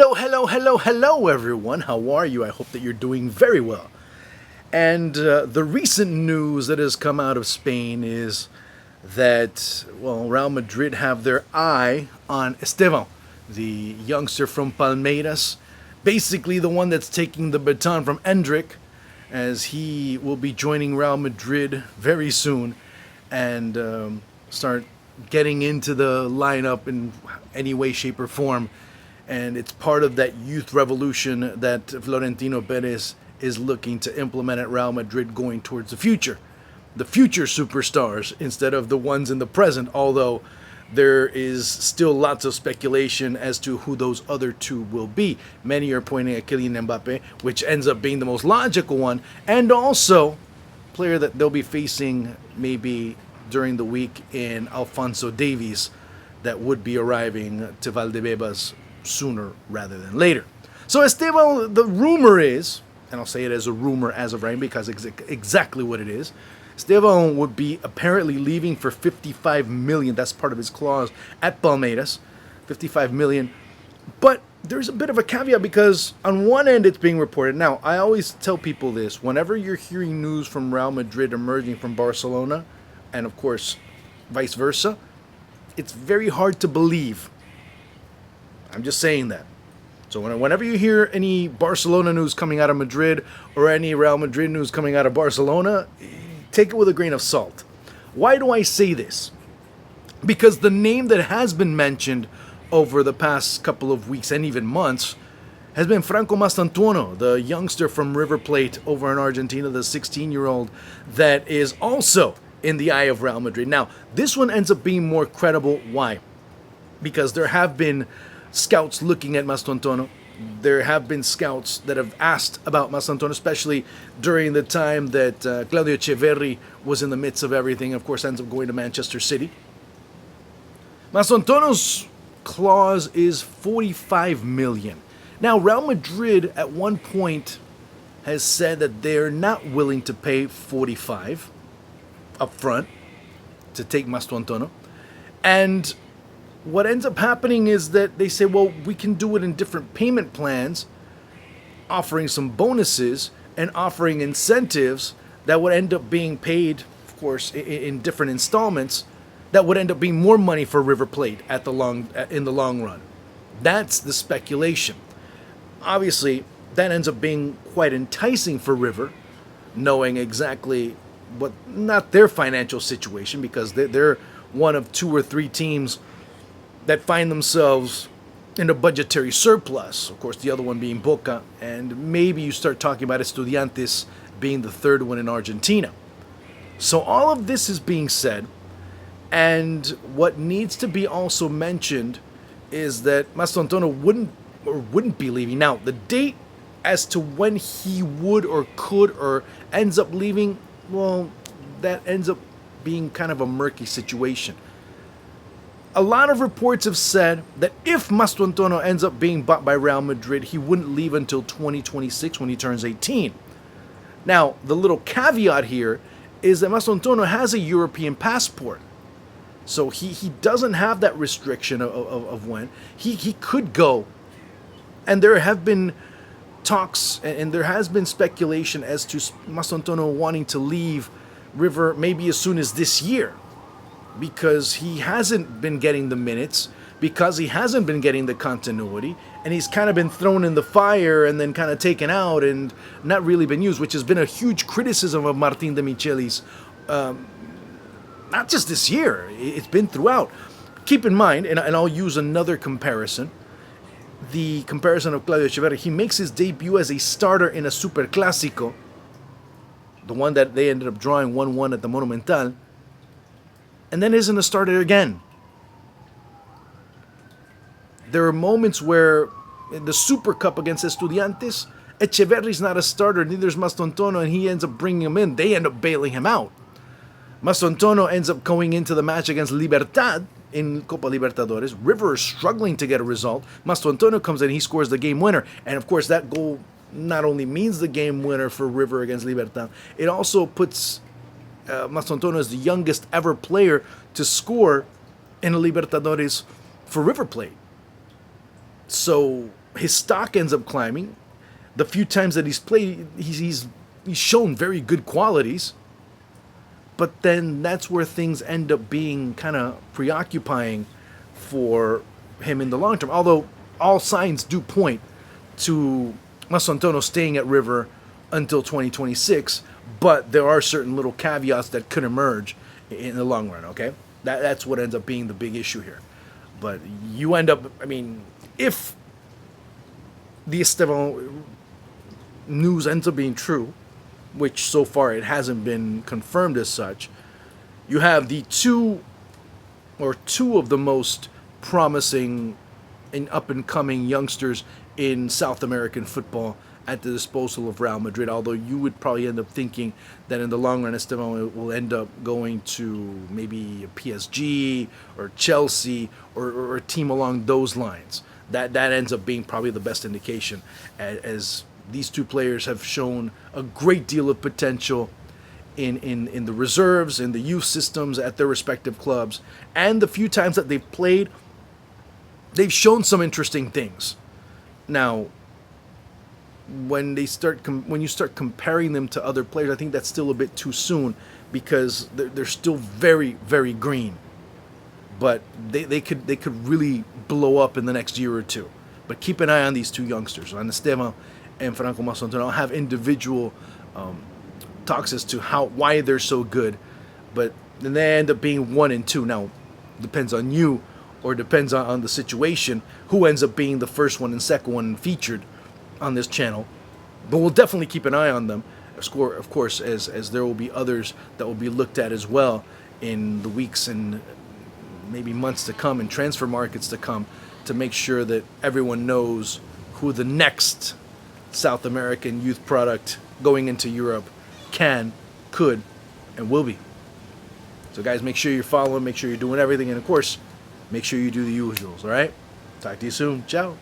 Hello, everyone. How are you? I hope that you're doing very well. And the recent news that has come out of Spain is that, well, Real Madrid have their eye on Estevão, the youngster from Palmeiras, basically the one that's taking the baton from Endrick, as he will be joining Real Madrid very soon and start getting into the lineup in any way, shape, or form. And it's part of that youth revolution that Florentino Perez is looking to implement at Real Madrid going towards the future superstars instead of the ones in the present, although there is still lots of speculation as to who those other two will be. Many are pointing at Kylian Mbappe, which ends up being the most logical one, and also player that they'll be facing maybe during the week in Alphonso Davies, that would be arriving to Valdebebas sooner rather than later. So Estevão, the rumor is, and I'll say it as a rumor as of right because exactly what it is, Estevão would be apparently leaving for 55 million. That's part of his clause at Palmeiras, 55 million. But there's a bit of a caveat because on one end it's being reported. Now, I always tell people this. Whenever you're hearing news from Real Madrid emerging from Barcelona, and of course vice versa, it's very hard to believe. I'm just saying that. So whenever you hear any Barcelona news coming out of Madrid or any Real Madrid news coming out of Barcelona, take it with a grain of salt. Why do I say this? Because the name that has been mentioned over the past couple of weeks and even months has been Franco Mastantuono, the youngster from River Plate over in Argentina, the 16-year-old that is also in the eye of Real Madrid. Now, this one ends up being more credible. Why? Because there have been scouts looking at Mastantuono. There have been scouts that have asked about Mastantuono, especially during the time that Claudio Echeverri was in the midst of everything. Of course, ends up going to Manchester City. Mastantuono's clause is 45 million. Now, Real Madrid at one point has said that they're not willing to pay 45 up front to take Mastantuono. And what ends up happening is that they say, well, we can do it in different payment plans, offering some bonuses and offering incentives that would end up being paid, of course, in different installments, that would end up being more money for River Plate in the long run. That's the speculation. Obviously, that ends up being quite enticing for River, knowing exactly what, not their financial situation, because they're one of two or three teams that find themselves in a budgetary surplus. Of course, the other one being Boca, and maybe you start talking about Estudiantes being the third one in Argentina. So all of this is being said, and what needs to be also mentioned is that Mastantuono wouldn't be leaving. Now, the date as to when he would or could or ends up leaving, well, that ends up being kind of a murky situation. A lot of reports have said that if Mastantuono ends up being bought by Real Madrid, he wouldn't leave until 2026 when he turns 18. Now, the little caveat here is that Mastantuono has a European passport. So he doesn't have that restriction of when. He could go. And there have been talks and there has been speculation as to Mastantuono wanting to leave River maybe as soon as this year, because he hasn't been getting the minutes, because he hasn't been getting the continuity, and he's kind of been thrown in the fire and then kind of taken out and not really been used, which has been a huge criticism of Martin de Micheli's, not just this year, it's been throughout. Keep in mind, and I'll use another comparison, the comparison of Claudio Echeverri. He makes his debut as a starter in a Super Clásico, the one that they ended up drawing 1-1 at the Monumental, and then isn't a starter again. There are moments where in the Super Cup against Estudiantes, Echeverri's not a starter, neither is Mastantuono, and he ends up bringing him in. They end up bailing him out. Mastantuono ends up going into the match against Libertad in Copa Libertadores. River is struggling to get a result. Mastantuono comes in, he scores the game winner, and of course that goal not only means the game winner for River against Libertad, it also puts Mastantuono as the youngest ever player to score in a Libertadores for River Plate. So his stock ends up climbing. The few times that he's played, he's shown very good qualities. But then that's where things end up being kind of preoccupying for him in the long term. Although all signs do point to Mastantuono staying at River until 2026, but there are certain little caveats that could emerge in the long run. Okay, that's what ends up being the big issue here. But you end up, I mean, if the Estevão news ends up being true, which so far it hasn't been confirmed as such, you have the two of the most promising and up and coming youngsters in South American football at the disposal of Real Madrid. Although you would probably end up thinking that in the long run, Estevão will end up going to maybe a PSG or Chelsea or a team along those lines. That ends up being probably the best indication, as these two players have shown a great deal of potential in the reserves, in the youth systems at their respective clubs, and the few times that they've played, they've shown some interesting things. Now, when you start comparing them to other players, I think that's still a bit too soon, because they're still very, very green. But they could really blow up in the next year or two. But keep an eye on these two youngsters, on Estevão and Franco Mastantuono. I'll have individual talks as to why they're so good, but then they end up being 1 and 2. Now, depends on you, or depends on the situation, who ends up being the first one and second one featured on this channel. But we'll definitely keep an eye on them, of course, as there will be others that will be looked at as well in the weeks and maybe months to come, and transfer markets to come, to make sure that everyone knows who the next South American youth product going into Europe could, and will be. So guys, make sure you're following, make sure you're doing everything, and of course, make sure you do the usuals, all right? Talk to you soon. Ciao.